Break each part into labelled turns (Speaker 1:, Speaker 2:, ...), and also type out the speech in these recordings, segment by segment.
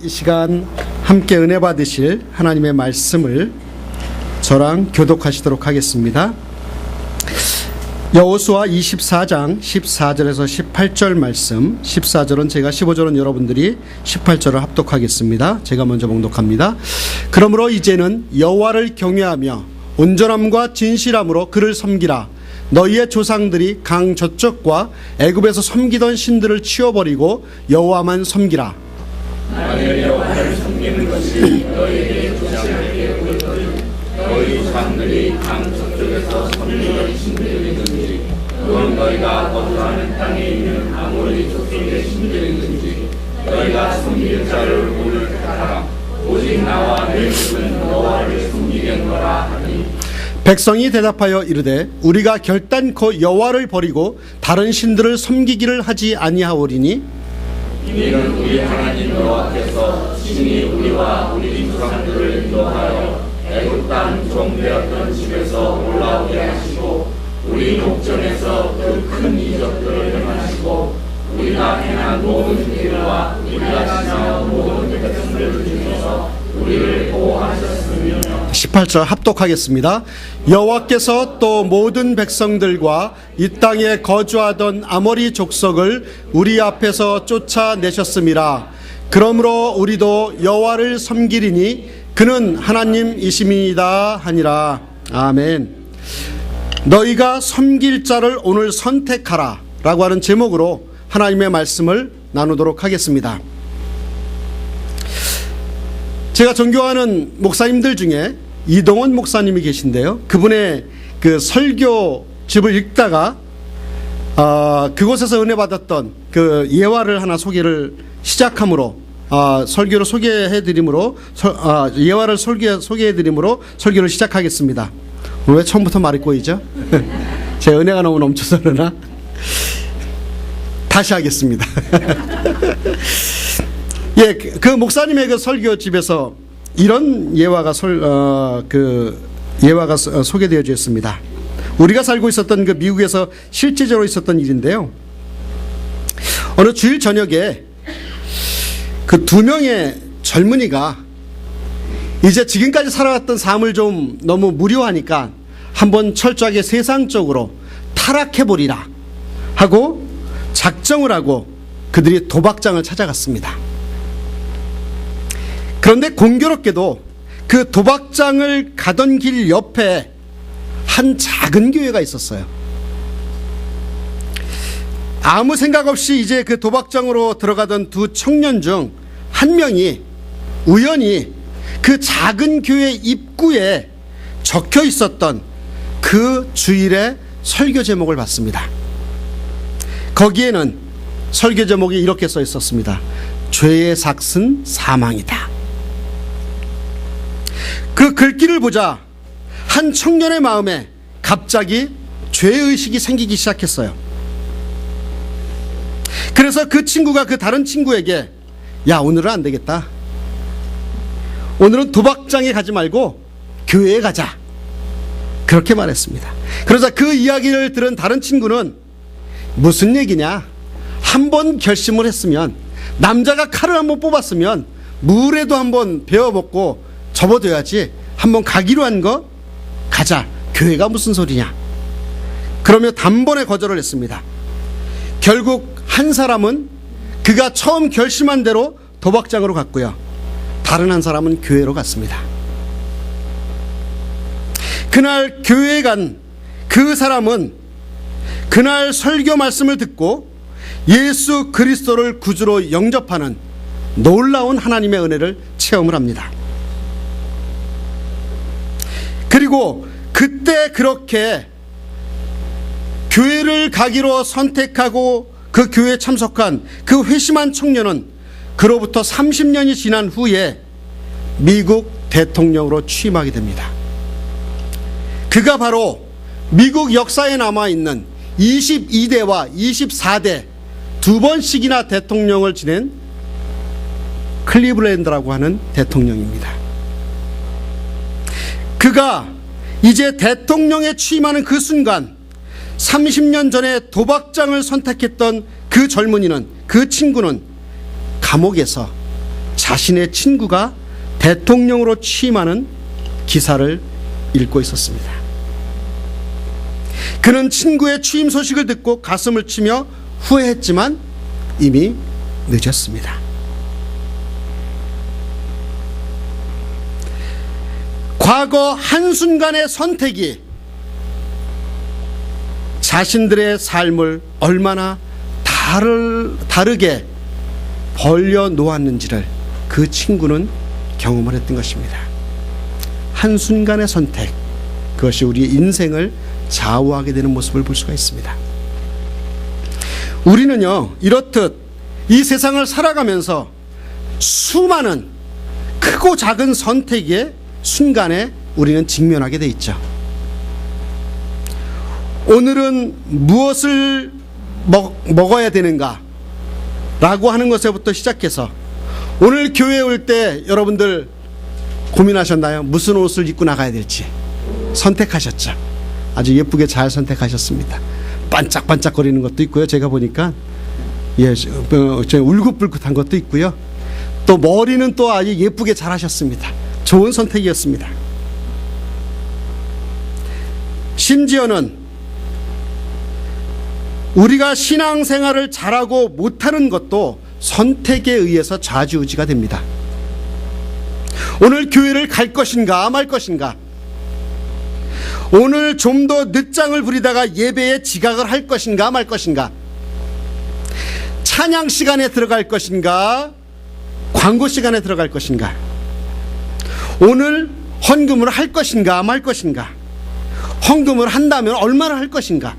Speaker 1: 이 시간 함께 은혜 받으실 하나님의 말씀을 저랑 교독하시도록 하겠습니다. 여호수아 24장 14절에서 18절 말씀, 14절은 제가, 15절은 여러분들이, 18절을 합독하겠습니다. 제가 먼저 봉독합니다. 그러므로 이제는 여호와를 경외하며 온전함과 진실함으로 그를 섬기라. 너희의 조상들이 강 저쪽과 애굽에서 섬기던 신들을 치워버리고 여호와만 섬기라.
Speaker 2: 만일 여호와를 섬기는 것이 너희에게 조상에게 옳거든 너희 조상들이 강 저쪽에서 섬기던 신들이든지 또는 너희가 거주하는 땅에 있는 아모리 족속의 신들이든지 너희가 섬길 자를 오늘 택하라. 오직 나와 내 집은 여호와를 섬기겠노라 하니,
Speaker 1: 백성이 대답하여 이르되 우리가 결단코 여호와를 버리고 다른 신들을 섬기기를 하지 아니하오리니
Speaker 2: 이는 우리 하나님 여호와께서 친히 우리와 우리 조상들을 인도하여 애굽 땅 종되었던 집에서 올라오게 하시고 우리 목전에서 그 큰 이적들을 행하시고 우리가 행한 모든 일과 우리가 지나온 모든 백성들 중에서 우리를 보호하셨으며.
Speaker 1: 18절 합독하겠습니다. 여호와께서 또 모든 백성들과 이 땅에 거주하던 아모리 족속을 우리 앞에서 쫓아내셨음이라. 그러므로 우리도 여호와를 섬기리니 그는 하나님이심이다 하니라. 아멘. 너희가 섬길 자를 오늘 선택하라 라고 하는 제목으로 하나님의 말씀을 나누도록 하겠습니다. 제가 존경하는 목사님들 중에 이동원 목사님이 계신데요. 그분의 그 설교집을 읽다가 그곳에서 은혜 받았던 그 예화를 하나 소개를 시작함으로 설교를 소개해드림으로 예화를 소개해드림으로 설교를 시작하겠습니다. 왜 처음부터 말이 꼬이죠? 제 은혜가 너무 넘쳐서 그러나 다시 하겠습니다. 예, 그 목사님의 그 설교집에서 이런 예화가 소개되어졌습니다. 우리가 살고 있었던 그 미국에서 실제적으로 있었던 일인데요. 어느 주일 저녁에 그 두 명의 젊은이가 이제 지금까지 살아왔던 삶을 좀 너무 무료하니까 한번 철저하게 세상적으로 타락해버리라 하고 작정을 하고 그들이 도박장을 찾아갔습니다. 그런데 공교롭게도 그 도박장을 가던 길 옆에 한 작은 교회가 있었어요. 아무 생각 없이 이제 그 도박장으로 들어가던 두 청년 중 한 명이 우연히 그 작은 교회 입구에 적혀 있었던 그 주일의 설교 제목을 봤습니다. 거기에는 설교 제목이 이렇게 써 있었습니다. 죄의 삭은 사망이다. 그 글귀를 보자 한 청년의 마음에 갑자기 죄의식이 생기기 시작했어요. 그래서 그 친구가 그 다른 친구에게, 야, 오늘은 안 되겠다. 오늘은 도박장에 가지 말고 교회에 가자. 그렇게 말했습니다. 그러자 그 이야기를 들은 다른 친구는, 무슨 얘기냐? 한번 결심을 했으면, 남자가 칼을 한번 뽑았으면 물에도 한번 베어먹고 접어둬야지. 한번 가기로 한 거 가자. 교회가 무슨 소리냐? 그러며 단번에 거절을 했습니다. 결국 한 사람은 그가 처음 결심한 대로 도박장으로 갔고요. 다른 한 사람은 교회로 갔습니다. 그날 교회에 간 그 사람은 그날 설교 말씀을 듣고 예수 그리스도를 구주로 영접하는 놀라운 하나님의 은혜를 체험을 합니다. 그리고 그때 그렇게 교회를 가기로 선택하고 그 교회에 참석한 그 회심한 청년은 그로부터 30년이 지난 후에 미국 대통령으로 취임하게 됩니다. 그가 바로 미국 역사에 남아있는 22대와 24대 두 번씩이나 대통령을 지낸 클리블랜드라고 하는 대통령입니다. 그가 이제 대통령에 취임하는 그 순간 30년 전에 도박장을 선택했던 그 젊은이는, 그 친구는 감옥에서 자신의 친구가 대통령으로 취임하는 기사를 읽고 있었습니다. 그는 친구의 취임 소식을 듣고 가슴을 치며 후회했지만 이미 늦었습니다. 과거 한순간의 선택이 자신들의 삶을 얼마나 다르게 벌려놓았는지를 그 친구는 경험을 했던 것입니다. 한순간의 선택, 그것이 우리의 인생을 좌우하게 되는 모습을 볼 수가 있습니다. 우리는요, 이렇듯 이 세상을 살아가면서 수많은 크고 작은 선택의 순간에 우리는 직면하게 돼 있죠. 오늘은 무엇을 먹어야 되는가 라고 하는 것에부터 시작해서 오늘 교회에 올 때 여러분들 고민하셨나요? 무슨 옷을 입고 나가야 될지 선택하셨죠. 아주 예쁘게 잘 선택하셨습니다. 반짝반짝거리는 것도 있고요. 제가 보니까 울긋불긋한 것도 있고요. 또 머리는 또 아주 예쁘게 잘 하셨습니다. 좋은 선택이었습니다. 심지어는 우리가 신앙생활을 잘하고 못하는 것도 선택에 의해서 좌지우지가 됩니다. 오늘 교회를 갈 것인가 말 것인가, 오늘 좀 더 늦장을 부리다가 예배에 지각을 할 것인가 말 것인가, 찬양 시간에 들어갈 것인가 광고 시간에 들어갈 것인가, 오늘 헌금을 할 것인가 말 것인가, 헌금을 한다면 얼마나 할 것인가.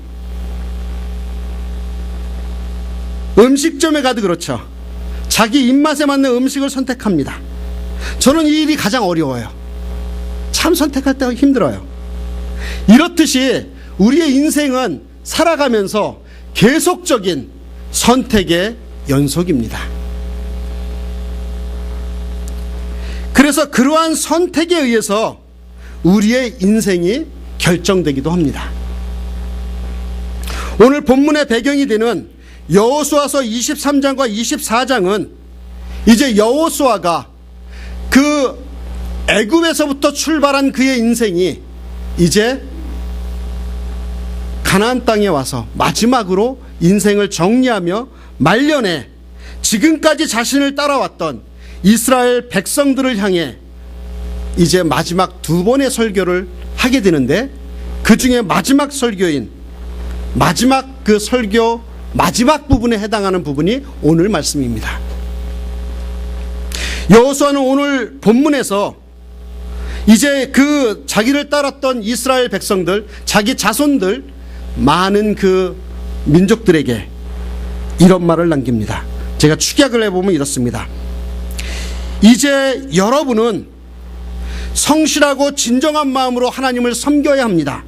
Speaker 1: 음식점에 가도 그렇죠. 자기 입맛에 맞는 음식을 선택합니다. 저는 이 일이 가장 어려워요. 참 선택할 때가 힘들어요. 이렇듯이 우리의 인생은 살아가면서 계속적인 선택의 연속입니다. 그래서 그러한 선택에 의해서 우리의 인생이 결정되기도 합니다. 오늘 본문의 배경이 되는 여호수아서 23장과 24장은 이제 여호수아가 그 애굽에서부터 출발한 그의 인생이 이제 가나안 땅에 와서 마지막으로 인생을 정리하며 말년에 지금까지 자신을 따라왔던 이스라엘 백성들을 향해 이제 마지막 두 번의 설교를 하게 되는데, 그 중에 마지막 설교인 마지막 그 설교 마지막 부분에 해당하는 부분이 오늘 말씀입니다. 여호수아는 오늘 본문에서 이제 그 자기를 따랐던 이스라엘 백성들, 자기 자손들, 많은 그 민족들에게 이런 말을 남깁니다. 제가 축약을 해보면 이렇습니다. 이제 여러분은 성실하고 진정한 마음으로 하나님을 섬겨야 합니다.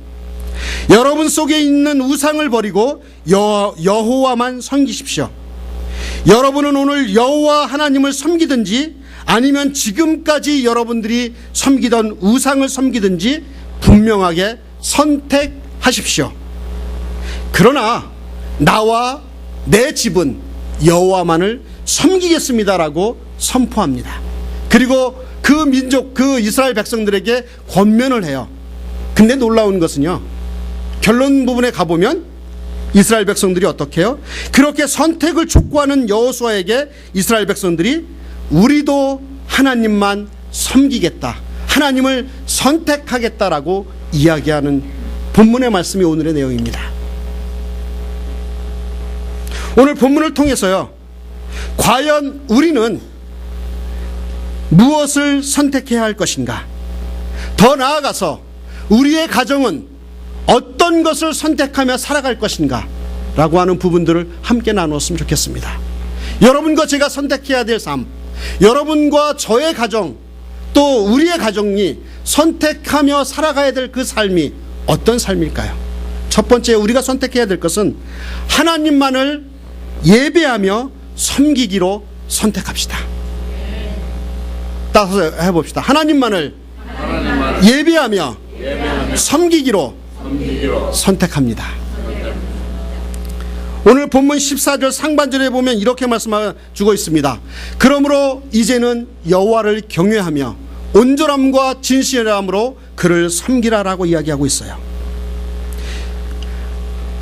Speaker 1: 여러분 속에 있는 우상을 버리고 여호와만 섬기십시오. 여러분은 오늘 여호와 하나님을 섬기든지 아니면 지금까지 여러분들이 섬기던 우상을 섬기든지 분명하게 선택하십시오. 그러나 나와 내 집은 여호와만을 섬기겠습니다라고 선포합니다. 그리고 그 민족, 그 이스라엘 백성들에게 권면을 해요. 근데 놀라운 것은요, 결론 부분에 가보면 이스라엘 백성들이 어떻게 해요? 그렇게 선택을 촉구하는 여호수아에게 이스라엘 백성들이 우리도 하나님만 섬기겠다, 하나님을 선택하겠다라고 이야기하는 본문의 말씀이 오늘의 내용입니다. 오늘 본문을 통해서요, 과연 우리는 무엇을 선택해야 할 것인가? 더 나아가서 우리의 가정은 어떤 것을 선택하며 살아갈 것인가? 라고 하는 부분들을 함께 나누었으면 좋겠습니다. 여러분과 제가 선택해야 될 삶, 여러분과 저의 가정, 또 우리의 가정이 선택하며 살아가야 될 그 삶이 어떤 삶일까요? 첫 번째, 우리가 선택해야 될 것은 하나님만을 예배하며 섬기기로 선택합시다. 따라서 해봅시다. 하나님만을 예배하며 섬기기로 선택합니다. 오늘 본문 14절 상반절에 보면 이렇게 말씀하고 있습니다. 그러므로 이제는 여호와를 경외하며 온전함과 진실함으로 그를 섬기라라고 이야기하고 있어요.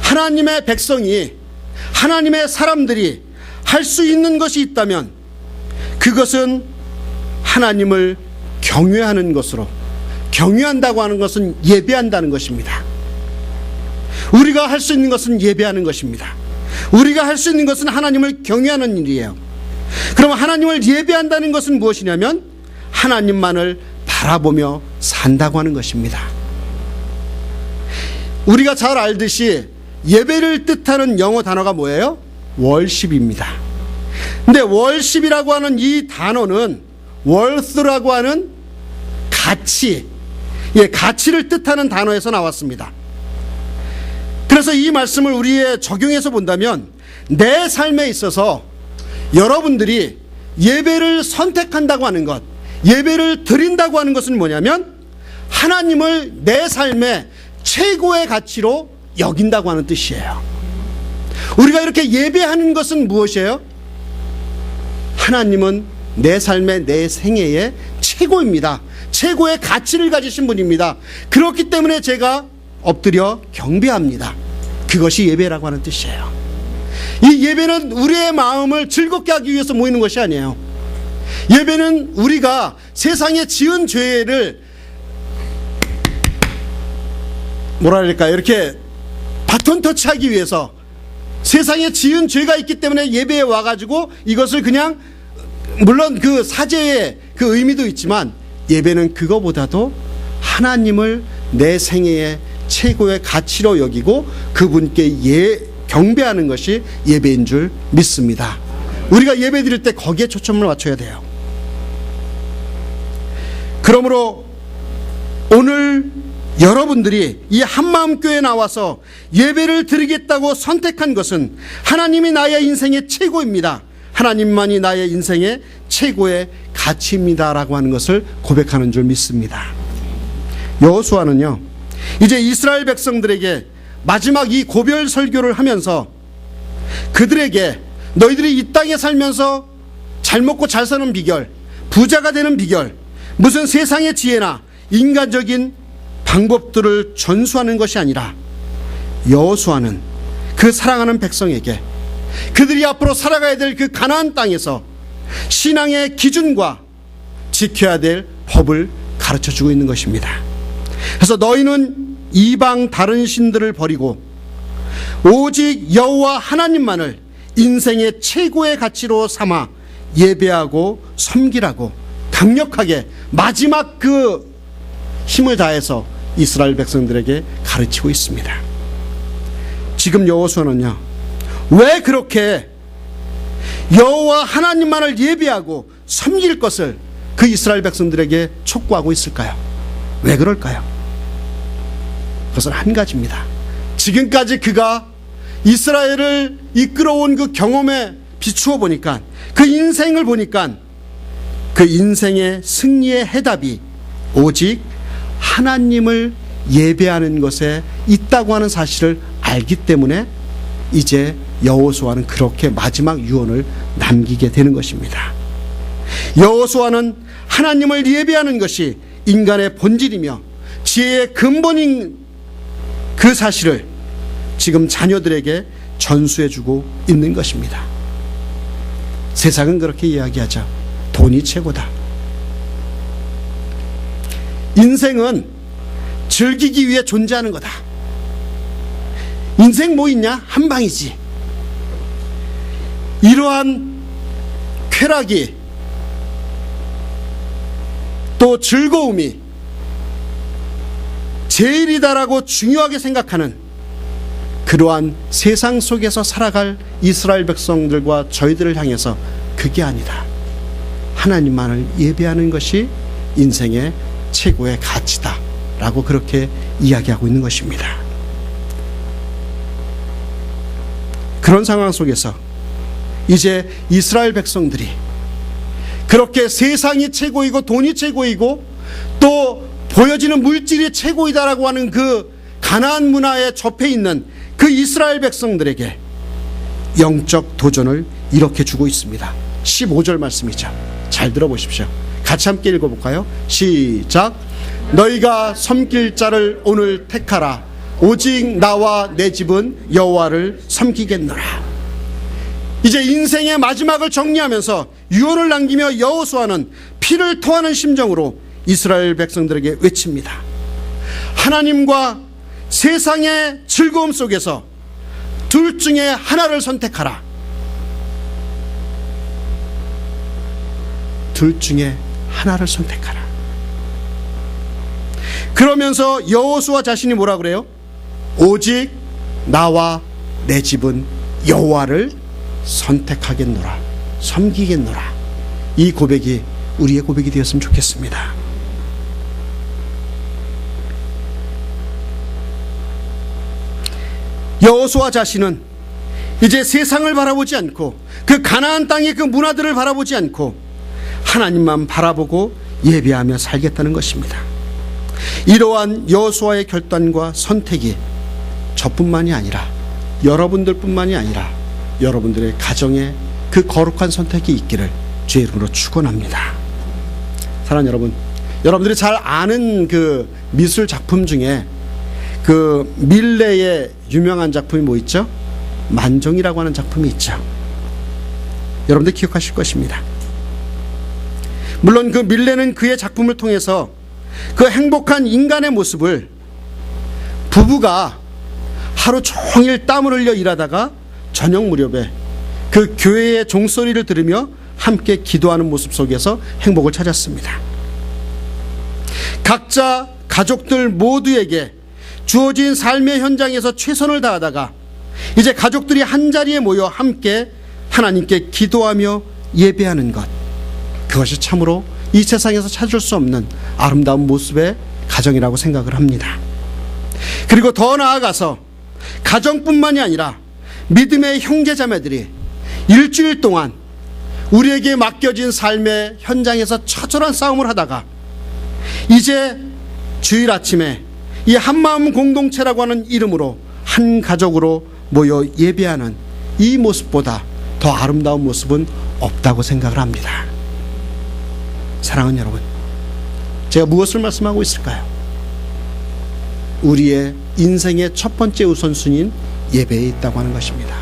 Speaker 1: 하나님의 백성이, 하나님의 사람들이 할 수 있는 것이 있다면 그것은 하나님을 경외하는 것으로, 경외한다고 하는 것은 예배한다는 것입니다. 우리가 할 수 있는 것은 예배하는 것입니다. 우리가 할 수 있는 것은 하나님을 경외하는 일이에요. 그럼 하나님을 예배한다는 것은 무엇이냐면 하나님만을 바라보며 산다고 하는 것입니다. 우리가 잘 알듯이 예배를 뜻하는 영어 단어가 뭐예요? 월십입니다. 근데 월십이라고 하는 이 단어는 worth라고 하는 가치, 가치를 뜻하는 단어에서 나왔습니다. 그래서 이 말씀을 우리의 적용해서 본다면 내 삶에 있어서 여러분들이 예배를 선택한다고 하는 것, 예배를 드린다고 하는 것은 뭐냐면 하나님을 내 삶의 최고의 가치로 여긴다고 하는 뜻이에요. 우리가 이렇게 예배하는 것은 무엇이에요? 하나님은 내 삶의, 내 생애의 최고입니다. 최고의 가치를 가지신 분입니다. 그렇기 때문에 제가 엎드려 경배합니다. 그것이 예배라고 하는 뜻이에요. 이 예배는 우리의 마음을 즐겁게 하기 위해서 모이는 것이 아니에요. 예배는 우리가 세상에 지은 죄를 뭐라 그럴까요? 이렇게 바톤 터치하기 위해서, 세상에 지은 죄가 있기 때문에 예배에 와가지고 이것을 그냥, 물론 그 사죄의 그 의미도 있지만 예배는 그거보다도 하나님을 내 생애의 최고의 가치로 여기고 그분께 경배하는 것이 예배인 줄 믿습니다. 우리가 예배 드릴 때 거기에 초점을 맞춰야 돼요. 그러므로 오늘 여러분들이 이 한마음교회에 나와서 예배를 드리겠다고 선택한 것은 하나님이 나의 인생의 최고입니다. 하나님만이 나의 인생의 최고의 가치입니다라고 하는 것을 고백하는 줄 믿습니다. 여호수아는요, 이제 이스라엘 백성들에게 마지막 이 고별 설교를 하면서 그들에게 너희들이 이 땅에 살면서 잘 먹고 잘 사는 비결, 부자가 되는 비결, 무슨 세상의 지혜나 인간적인 방법들을 전수하는 것이 아니라 여호수아는 그 사랑하는 백성에게 그들이 앞으로 살아가야 될 그 가나안 땅에서 신앙의 기준과 지켜야 될 법을 가르쳐주고 있는 것입니다. 그래서 너희는 이방 다른 신들을 버리고 오직 여호와 하나님만을 인생의 최고의 가치로 삼아 예배하고 섬기라고 강력하게 마지막 그 힘을 다해서 이스라엘 백성들에게 가르치고 있습니다. 지금 여호수아는요, 왜 그렇게 여호와 하나님만을 예배하고 섬길 것을 그 이스라엘 백성들에게 촉구하고 있을까요? 왜 그럴까요? 그것은 한 가지입니다. 지금까지 그가 이스라엘을 이끌어온 그 경험에 비추어 보니까, 그 인생을 보니까 그 인생의 승리의 해답이 오직 하나님을 예배하는 것에 있다고 하는 사실을 알기 때문에 이제 여호수아는 그렇게 마지막 유언을 남기게 되는 것입니다. 여호수아는 하나님을 예배하는 것이 인간의 본질이며 지혜의 근본인 그 사실을 지금 자녀들에게 전수해주고 있는 것입니다. 세상은 그렇게 이야기하죠. 돈이 최고다. 인생은 즐기기 위해 존재하는 거다. 인생 뭐 있냐? 한 방이지. 이러한 쾌락이 또 즐거움이 제일이다라고 중요하게 생각하는 그러한 세상 속에서 살아갈 이스라엘 백성들과 저희들을 향해서 그게 아니다. 하나님만을 예배하는 것이 인생의 최고의 가치다 라고 그렇게 이야기하고 있는 것입니다. 그런 상황 속에서 이제 이스라엘 백성들이 그렇게 세상이 최고이고 돈이 최고이고 또 보여지는 물질이 최고이다라고 하는 그 가나안 문화에 접해 있는 그 이스라엘 백성들에게 영적 도전을 이렇게 주고 있습니다. 15절 말씀이죠. 잘 들어보십시오. 같이 함께 읽어볼까요? 시작. 너희가 섬길 자를 오늘 택하라. 오직 나와 내 집은 여호와를 섬기겠노라. 이제 인생의 마지막을 정리하면서 유언을 남기며 여호수아는 피를 토하는 심정으로 이스라엘 백성들에게 외칩니다. 하나님과 세상의 즐거움 속에서 둘 중에 하나를 선택하라. 둘 중에 하나를 선택하라. 그러면서 여호수아 자신이 뭐라 그래요? 오직 나와 내 집은 여호와를 선택하겠노라, 섬기겠노라. 이 고백이 우리의 고백이 되었으면 좋겠습니다. 여호수아 자신은 이제 세상을 바라보지 않고 그 가나안 땅의 그 문화들을 바라보지 않고 하나님만 바라보고 예배하며 살겠다는 것입니다. 이러한 여호수아의 결단과 선택이 저뿐만이 아니라 여러분들뿐만이 아니라 여러분들의 가정에 그 거룩한 선택이 있기를 주의 이름으로 축원합니다. 사랑하는 여러분, 여러분들이 잘 아는 그 미술 작품 중에 그 밀레의 유명한 작품이 뭐 있죠? 만종이라고 하는 작품이 있죠. 여러분들 기억하실 것입니다. 물론 그 밀레는 그의 작품을 통해서 그 행복한 인간의 모습을, 부부가 하루 종일 땀을 흘려 일하다가 저녁 무렵에 그 교회의 종소리를 들으며 함께 기도하는 모습 속에서 행복을 찾았습니다. 각자 가족들 모두에게 주어진 삶의 현장에서 최선을 다하다가 이제 가족들이 한자리에 모여 함께 하나님께 기도하며 예배하는 것, 그것이 참으로 이 세상에서 찾을 수 없는 아름다운 모습의 가정이라고 생각을 합니다. 그리고 더 나아가서 가정뿐만이 아니라 믿음의 형제자매들이 일주일 동안 우리에게 맡겨진 삶의 현장에서 처절한 싸움을 하다가 이제 주일 아침에 이 한마음 공동체라고 하는 이름으로 한 가족으로 모여 예배하는 이 모습보다 더 아름다운 모습은 없다고 생각을 합니다. 사랑하는 여러분, 제가 무엇을 말씀하고 있을까요? 우리의 인생의 첫 번째 우선순위인 예배에 있다고 하는 것입니다.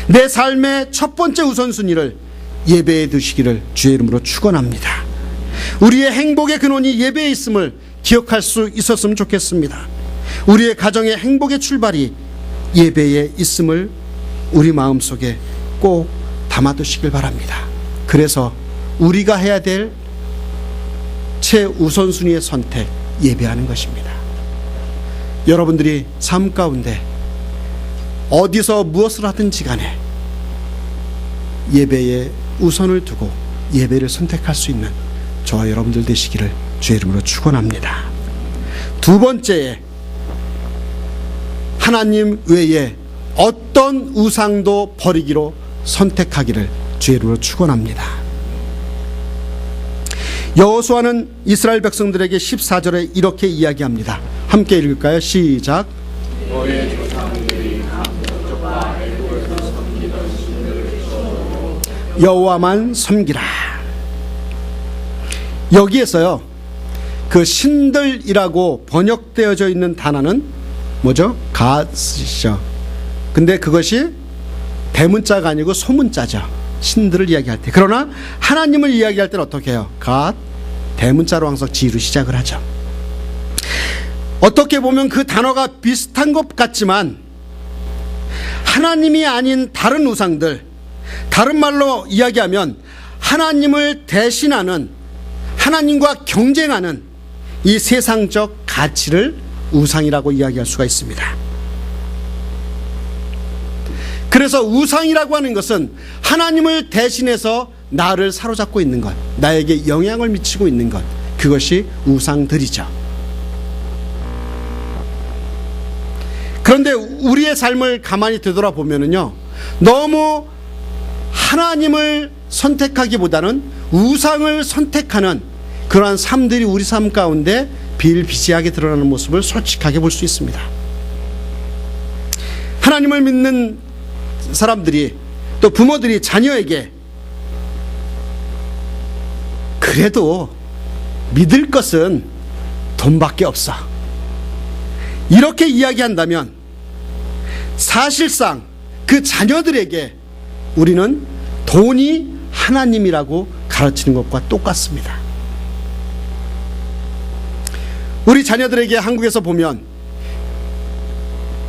Speaker 1: 내 삶의 첫 번째 우선순위를 예배에 두시기를 주의 이름으로 축원합니다. 우리의 행복의 근원이 예배에 있음을 기억할 수 있었으면 좋겠습니다. 우리의 가정의 행복의 출발이 예배에 있음을 우리 마음속에 꼭 담아두시길 바랍니다. 그래서 우리가 해야 될 최우선순위의 선택, 예배하는 것입니다. 여러분들이 삶 가운데 어디서 무엇을 하든지 간에 예배에 우선을 두고 예배를 선택할 수 있는 저와 여러분들 되시기를 주의 이름으로 축원합니다. 두 번째에 하나님 외에 어떤 우상도 버리기로 선택하기를 주의 이름으로 축원합니다. 여호수아는 이스라엘 백성들에게 14절에 이렇게 이야기합니다. 함께 읽을까요? 시작.
Speaker 2: 너의 조상들이 남쪽과 애굽에서 섬기던 신들을 쫓고
Speaker 1: 여호와만 섬기라. 여기에서요, 그 신들이라고 번역되어져 있는 단어는 뭐죠? Gods이죠. 근데 그것이 대문자가 아니고 소문자죠. 신들을 이야기할 때. 그러나 하나님을 이야기할 때는 어떻게 해요? God, 대문자로 항상 지로 시작을 하죠. 어떻게 보면 그 단어가 비슷한 것 같지만 하나님이 아닌 다른 우상들, 다른 말로 이야기하면 하나님을 대신하는, 하나님과 경쟁하는 이 세상적 가치를 우상이라고 이야기할 수가 있습니다. 그래서 우상이라고 하는 것은 하나님을 대신해서 나를 사로잡고 있는 것, 나에게 영향을 미치고 있는 것, 그것이 우상들이죠. 그런데 우리의 삶을 가만히 되돌아보면요, 너무 하나님을 선택하기보다는 우상을 선택하는 그러한 삶들이 우리 삶 가운데 비일비재하게 드러나는 모습을 솔직하게 볼 수 있습니다. 하나님을 믿는 사람들이 또 부모들이 자녀에게 그래도 믿을 것은 돈밖에 없어, 이렇게 이야기한다면 사실상 그 자녀들에게 우리는 돈이 하나님이라고 가르치는 것과 똑같습니다. 우리 자녀들에게 한국에서 보면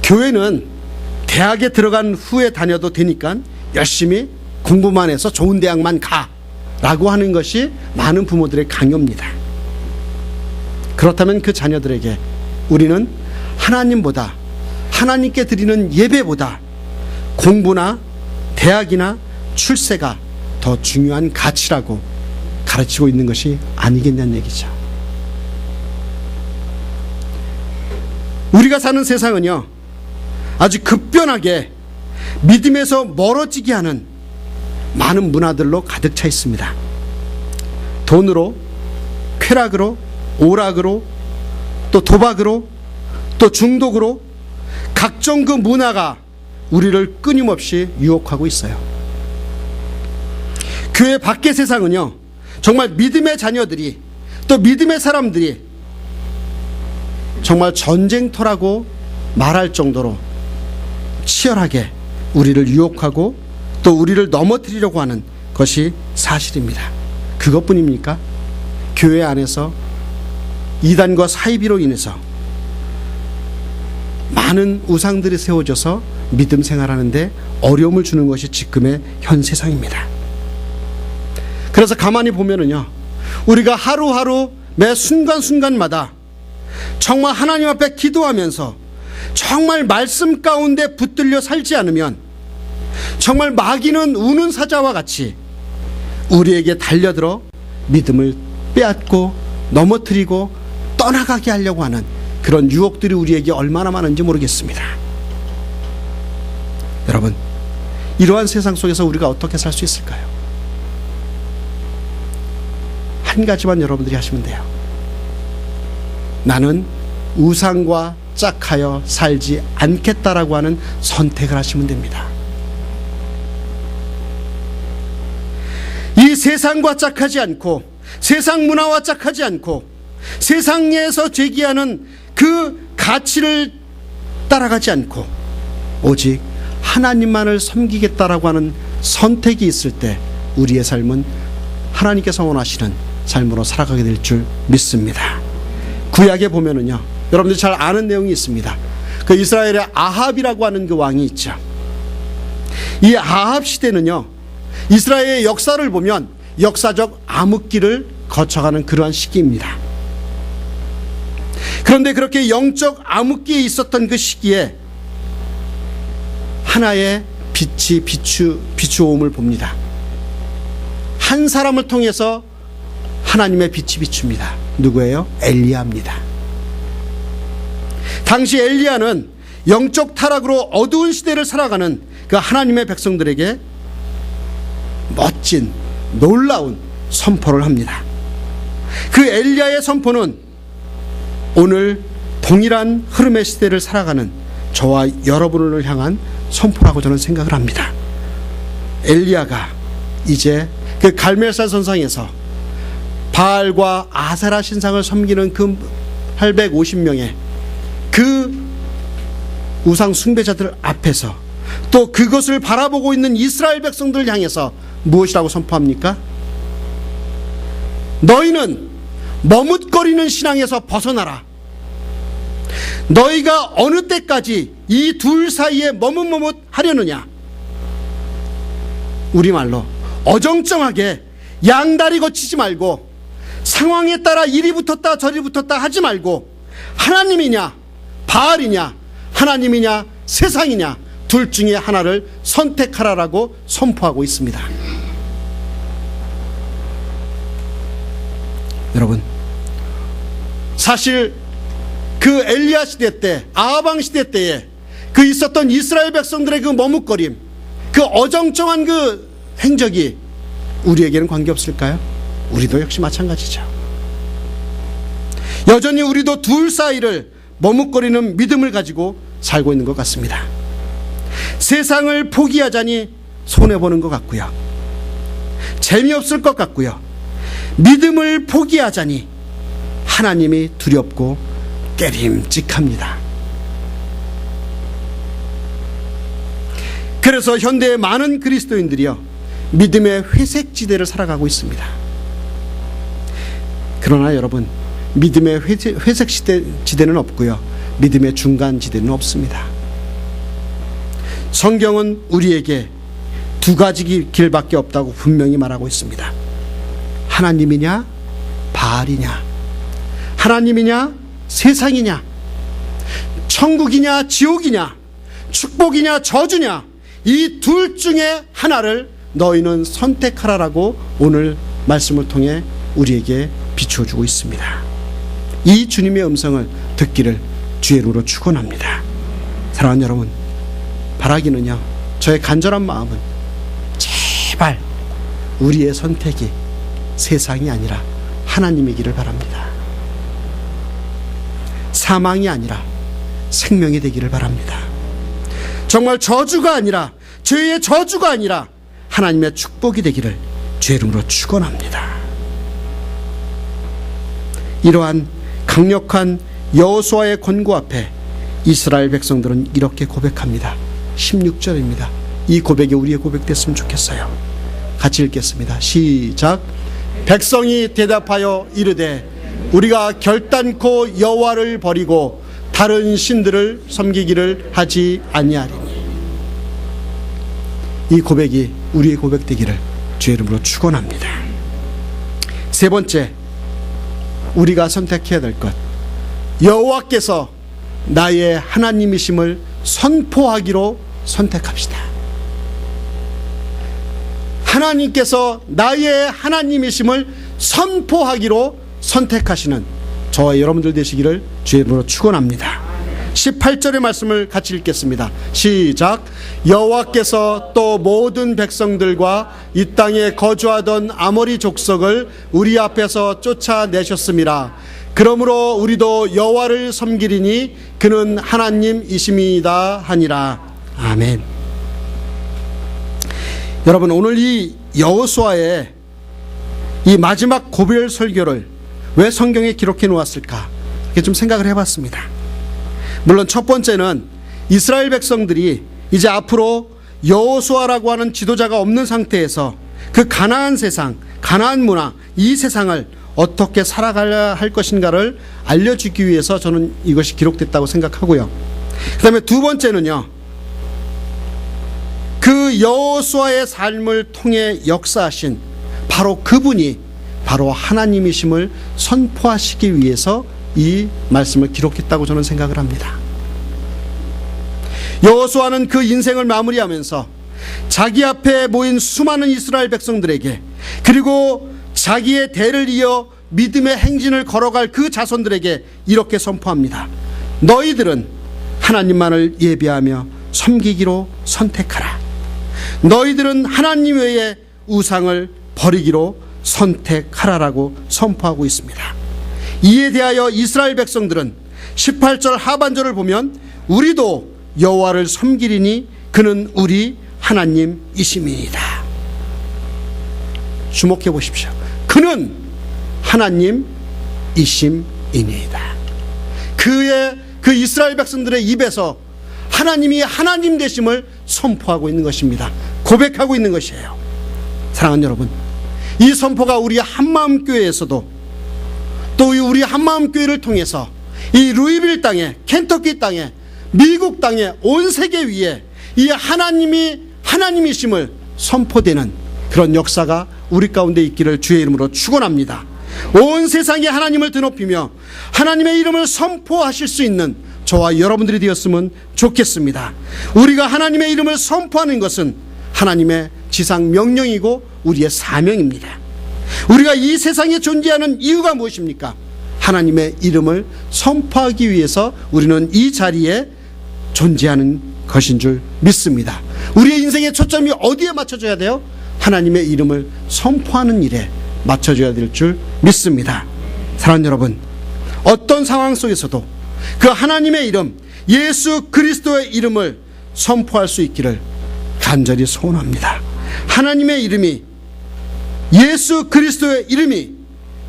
Speaker 1: 교회는 대학에 들어간 후에 다녀도 되니까 열심히 공부만 해서 좋은 대학만 가라고 하는 것이 많은 부모들의 강요입니다. 그렇다면 그 자녀들에게 우리는 하나님보다, 하나님께 드리는 예배보다 공부나 대학이나 출세가 더 중요한 가치라고 가르치고 있는 것이 아니겠냐는 얘기죠. 우리가 사는 세상은요, 아주 급변하게 믿음에서 멀어지게 하는 많은 문화들로 가득 차 있습니다. 돈으로, 쾌락으로, 오락으로, 또 도박으로, 또 중독으로 각종 그 문화가 우리를 끊임없이 유혹하고 있어요. 교회 밖의 세상은요, 정말 믿음의 자녀들이, 또 믿음의 사람들이 정말 전쟁터라고 말할 정도로 치열하게 우리를 유혹하고 또 우리를 넘어뜨리려고 하는 것이 사실입니다. 그것뿐입니까? 교회 안에서 이단과 사이비로 인해서 많은 우상들이 세워져서 믿음 생활하는데 어려움을 주는 것이 지금의 현 세상입니다. 그래서 가만히 보면은요, 우리가 하루하루 매 순간순간마다 정말 하나님 앞에 기도하면서 정말 말씀 가운데 붙들려 살지 않으면 정말 마귀는 우는 사자와 같이 우리에게 달려들어 믿음을 빼앗고 넘어뜨리고 떠나가게 하려고 하는 그런 유혹들이 우리에게 얼마나 많은지 모르겠습니다. 여러분, 이러한 세상 속에서 우리가 어떻게 살 수 있을까요? 한 가지만 여러분들이 하시면 돼요. 나는 우상과 짝하여 살지 않겠다라고 하는 선택을 하시면 됩니다. 이 세상과 짝하지 않고, 세상 문화와 짝하지 않고, 세상에서 제기하는 그 가치를 따라가지 않고 오직 하나님만을 섬기겠다라고 하는 선택이 있을 때 우리의 삶은 하나님께서 원하시는 삶으로 살아가게 될 줄 믿습니다. 구약에 보면은요, 여러분들이 잘 아는 내용이 있습니다. 그 이스라엘의 아합이라고 하는 그 왕이 있죠. 이 아합 시대는요, 이스라엘의 역사를 보면 역사적 암흑기를 거쳐가는 그러한 시기입니다. 그런데 그렇게 영적 암흑기에 있었던 그 시기에 하나의 빛이 비추옴을 봅니다. 한 사람을 통해서 하나님의 빛이 비춥니다. 누구예요? 엘리야입니다. 당시 엘리야는 영적 타락으로 어두운 시대를 살아가는 그 하나님의 백성들에게 멋진 놀라운 선포를 합니다. 그 엘리야의 선포는 오늘 동일한 흐름의 시대를 살아가는 저와 여러분을 향한 선포라고 저는 생각을 합니다. 엘리야가 이제 그 갈멜살 선상에서 바알과 아세라 신상을 섬기는 그 850명의 그 우상 숭배자들 앞에서 또 그것을 바라보고 있는 이스라엘 백성들을 향해서 무엇이라고 선포합니까? 너희는 머뭇거리는 신앙에서 벗어나라. 너희가 어느 때까지 이 둘 사이에 머뭇머뭇 하려느냐? 우리말로 어정쩡하게 양다리 거치지 말고 상황에 따라 이리 붙었다 저리 붙었다 하지 말고 하나님이냐 바알이냐, 하나님이냐 세상이냐, 둘 중에 하나를 선택하라라고 선포하고 있습니다. 여러분, 사실 그 엘리야 시대 때, 아하방 시대 때에 그 있었던 이스라엘 백성들의 그 머뭇거림, 그 어정쩡한 그 행적이 우리에게는 관계없을까요? 우리도 역시 마찬가지죠. 여전히 우리도 둘 사이를 머뭇거리는 믿음을 가지고 살고 있는 것 같습니다. 세상을 포기하자니 손해보는 것 같고요. 재미없을 것 같고요. 믿음을 포기하자니 하나님이 두렵고 깨림직합니다. 그래서 현대의 많은 그리스도인들이요, 믿음의 회색지대를 살아가고 있습니다. 그러나 여러분, 믿음의 회색지대는 없고요, 믿음의 중간지대는 없습니다. 성경은 우리에게 두 가지 길밖에 없다고 분명히 말하고 있습니다. 하나님이냐 바알이냐, 하나님이냐 세상이냐, 천국이냐 지옥이냐, 축복이냐 저주냐, 이 둘 중에 하나를 너희는 선택하라라고 오늘 말씀을 통해 우리에게 비춰주고 있습니다. 이 주님의 음성을 듣기를 주의 이름으로 축원합니다. 사랑하는 여러분, 바라기는요, 저의 간절한 마음은 제발 우리의 선택이 세상이 아니라 하나님이기를 바랍니다. 사망이 아니라 생명이 되기를 바랍니다. 정말 저주가 아니라, 죄의 저주가 아니라 하나님의 축복이 되기를 주의 이름으로 축원합니다. 이러한 강력한 여호수아의 권고 앞에 이스라엘 백성들은 이렇게 고백합니다. 16절입니다. 이 고백이 우리의 고백됐으면 좋겠어요. 같이 읽겠습니다. 시작. 백성이 대답하여 이르되 우리가 결단코 여호와를 버리고 다른 신들을 섬기기를 하지 아니하리니. 이 고백이 우리의 고백되기를 주의 이름으로 축원합니다. 세 번째, 우리가 선택해야 될 것, 여호와께서 나의 하나님이심을 선포하기로 선택합시다. 하나님께서 나의 하나님이심을 선포하기로 선택하시는 저와 여러분들 되시기를 주의 이름으로 축원합니다. 18절의 말씀을 같이 읽겠습니다. 시작. 여호와께서 또 모든 백성들과 이 땅에 거주하던 아모리 족속을 우리 앞에서 쫓아내셨음이라. 그러므로 우리도 여호와를 섬기리니 그는 하나님이심이다 하니라. 아멘. 여러분, 오늘 이 여호수아의 이 마지막 고별 설교를 왜 성경에 기록해 놓았을까, 이렇게 좀 생각을 해봤습니다. 물론 첫 번째는 이스라엘 백성들이 이제 앞으로 여호수아라고 하는 지도자가 없는 상태에서 그 가나안 세상, 가나안 문화, 이 세상을 어떻게 살아가야 할 것인가를 알려주기 위해서 저는 이것이 기록됐다고 생각하고요. 그 다음에 두 번째는요, 그 여호수아의 삶을 통해 역사하신 바로 그분이 바로 하나님이심을 선포하시기 위해서 이 말씀을 기록했다고 저는 생각을 합니다. 여호수아는 그 인생을 마무리하면서 자기 앞에 모인 수많은 이스라엘 백성들에게, 그리고 자기의 대를 이어 믿음의 행진을 걸어갈 그 자손들에게 이렇게 선포합니다. 너희들은 하나님만을 예배하며 섬기기로 선택하라. 너희들은 하나님 외에 우상을 버리기로 선택하라라고 선포하고 있습니다. 이에 대하여 이스라엘 백성들은 18절 하반절을 보면 우리도 여호와를 섬기리니 그는 우리 하나님이심이니이다. 주목해 보십시오. 그는 하나님이심이니이다. 그 이스라엘 백성들의 입에서 하나님이 하나님 되심을 선포하고 있는 것입니다. 고백하고 있는 것이에요. 사랑하는 여러분, 이 선포가 우리 한마음교회에서도, 또 우리 한마음교회를 통해서 이 루이빌 땅에, 켄터키 땅에, 미국 땅에, 온 세계 위에 이 하나님이 하나님이심을 선포되는 그런 역사가 우리 가운데 있기를 주의 이름으로 축원합니다. 온 세상에 하나님을 드높이며 하나님의 이름을 선포하실 수 있는 저와 여러분들이 되었으면 좋겠습니다. 우리가 하나님의 이름을 선포하는 것은 하나님의 지상 명령이고 우리의 사명입니다. 우리가 이 세상에 존재하는 이유가 무엇입니까? 하나님의 이름을 선포하기 위해서 우리는 이 자리에 존재하는 것인 줄 믿습니다. 우리의 인생의 초점이 어디에 맞춰져야 돼요? 하나님의 이름을 선포하는 일에 맞춰져야 될 줄 믿습니다. 사랑하는 여러분, 어떤 상황 속에서도 그 하나님의 이름, 예수 그리스도의 이름을 선포할 수 있기를 간절히 소원합니다. 하나님의 이름이, 예수 그리스도의 이름이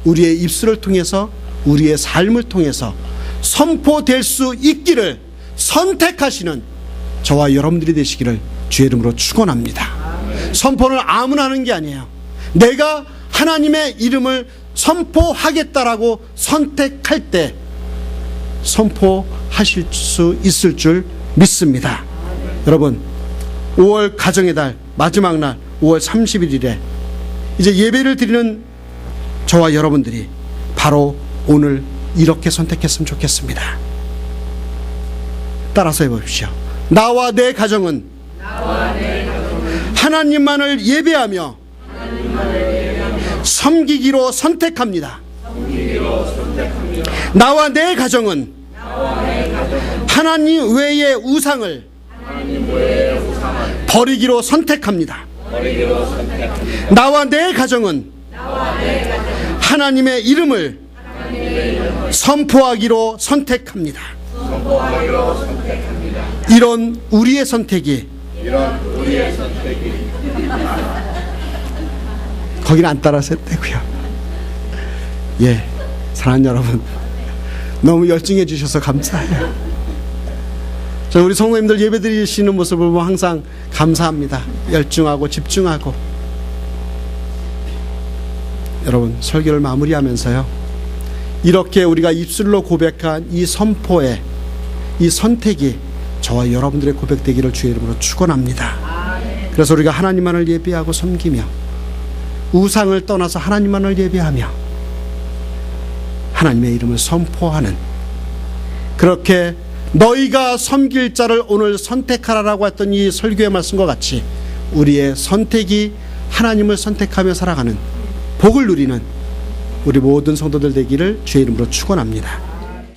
Speaker 1: 우리의 입술을 통해서, 우리의 삶을 통해서 선포될 수 있기를 선택하시는 저와 여러분들이 되시기를 주의 이름으로 축원합니다. 선포는 아무나 하는 게 아니에요. 내가 하나님의 이름을 선포하겠다라고 선택할 때 선포하실 수 있을 줄 믿습니다. 여러분, 5월 가정의 달 마지막 날 5월 31일에 이제 예배를 드리는 저와 여러분들이 바로 오늘 이렇게 선택했으면 좋겠습니다. 따라서 해보십시오. 나와 내 가정은 하나님만을 예배하며 섬기기로 선택합니다. 나와 내 가정은 하나님 외의 우상을 버리기로 선택합니다. 나와 내 가정은 하나님의 이름을 선포하기로 선택합니다. 이런 우리의 선택이 거기는 안 따라서 되고요. 예, 사랑하는 여러분, 너무 열중해 주셔서 감사해요. 저 우리 성도님들 예배 드리시는 모습을 보면 항상 감사합니다. 열중하고 집중하고. 여러분, 설교를 마무리하면서요, 이렇게 우리가 입술로 고백한 이 선포에, 이 선택이 저와 여러분들의 고백되기를 주의 이름으로 축원합니다. 그래서 우리가 하나님만을 예배하고 섬기며 우상을 떠나서 하나님만을 예배하며 하나님의 이름을 선포하는, 그렇게 너희가 섬길 자를 오늘 선택하라라고 했던 이 설교의 말씀과 같이 우리의 선택이 하나님을 선택하며 살아가는 복을 누리는 우리 모든 성도들 되기를 주의 이름으로 축원합니다.